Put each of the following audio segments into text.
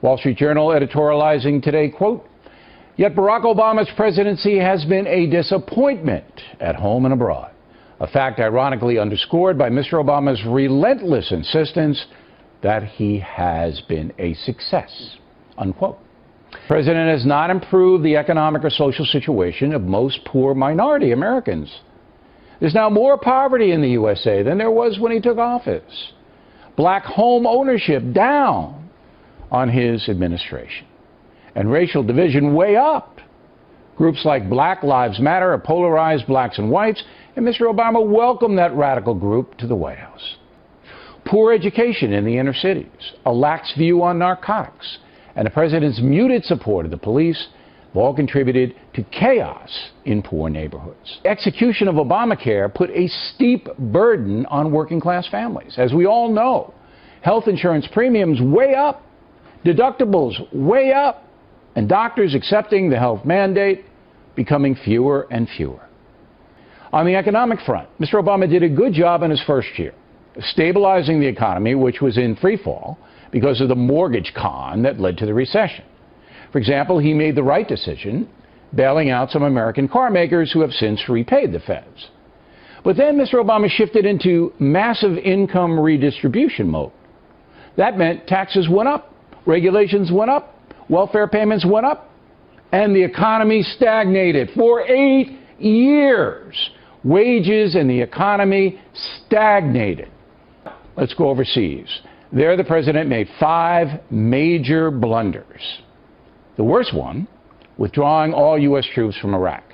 Wall Street Journal editorializing today, quote, "Yet Barack Obama's presidency has been a disappointment at home and abroad. A fact ironically underscored by Mr. Obama's relentless insistence that he has been a success," unquote. The president has not improved the economic or social situation of most poor minority Americans. There's now more poverty in the USA than there was when he took office. Black home ownership down on his administration. And racial division way up. Groups like Black Lives Matter have polarized blacks and whites, and Mr. Obama welcomed that radical group to the White House. Poor education in the inner cities, a lax view on narcotics, and the president's muted support of the police have all contributed to chaos in poor neighborhoods. The execution of Obamacare put a steep burden on working-class families. As we all know, health insurance premiums way up, deductibles way up, and doctors accepting the health mandate becoming fewer and fewer. On the economic front, Mr. Obama did a good job in his first year, stabilizing the economy, which was in free fall because of the mortgage con that led to the recession. For example, he made the right decision, bailing out some American car makers who have since repaid the feds. But then Mr. Obama shifted into massive income redistribution mode. That meant taxes went up, regulations went up, welfare payments went up, and the economy stagnated for 8 years. Wages and the economy stagnated. Let's go overseas. There, the president made 5 major blunders. The worst one, withdrawing all U.S. troops from Iraq.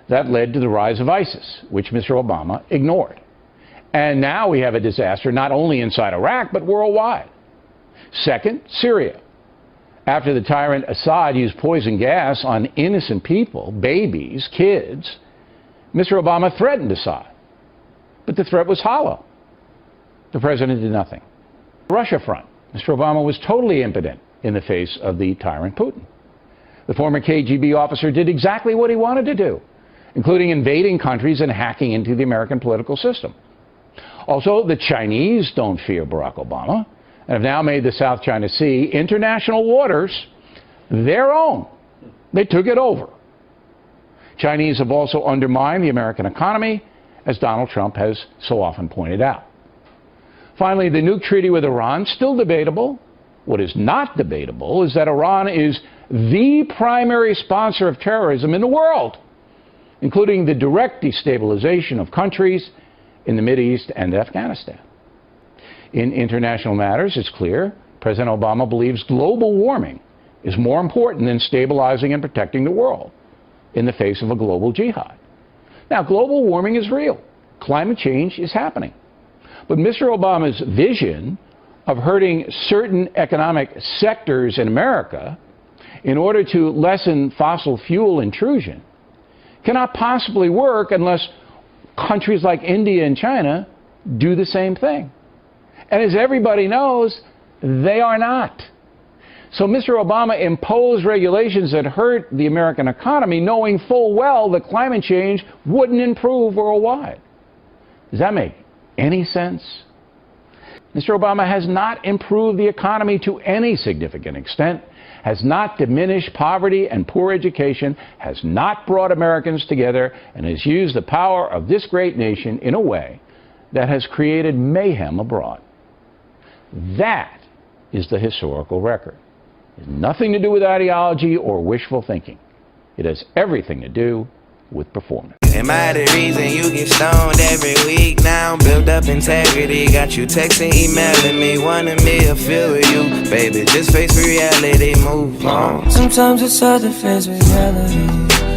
That led to the rise of ISIS, which Mr. Obama ignored. And now we have a disaster not only inside Iraq, but worldwide. Second, Syria. After the tyrant Assad used poison gas on innocent people, babies, kids, Mr. Obama threatened Assad. But the threat was hollow. The president did nothing. The Russia front, Mr. Obama was totally impotent in the face of the tyrant Putin. The former KGB officer did exactly what he wanted to do, including invading countries and hacking into the American political system. Also, the Chinese don't fear Barack Obama and have now made the South China Sea international waters their own. They took it over. Chinese have also undermined the American economy, as Donald Trump has so often pointed out. Finally, the nuke treaty with Iran, still debatable. What is not debatable is that Iran is the primary sponsor of terrorism in the world, including the direct destabilization of countries in the Mideast and Afghanistan. In international matters, it's clear President Obama believes global warming is more important than stabilizing and protecting the world in the face of a global jihad. Now, global warming is real. Climate change is happening. But Mr. Obama's vision of hurting certain economic sectors in America in order to lessen fossil fuel intrusion cannot possibly work unless countries like India and China do the same thing. And as everybody knows, they are not. So Mr. Obama imposed regulations that hurt the American economy, knowing full well that climate change wouldn't improve worldwide. Does that make any sense? Mr. Obama has not improved the economy to any significant extent, has not diminished poverty and poor education, has not brought Americans together, and has used the power of this great nation in a way that has created mayhem abroad. That is the historical record. It has nothing to do with ideology or wishful thinking. It has everything to do with performance. Am I the reason you get stoned every week now? Build up integrity, got you texting, emailing me, wanting me to feel with you. Baby, just face reality, move on. Sometimes it's hard to face reality.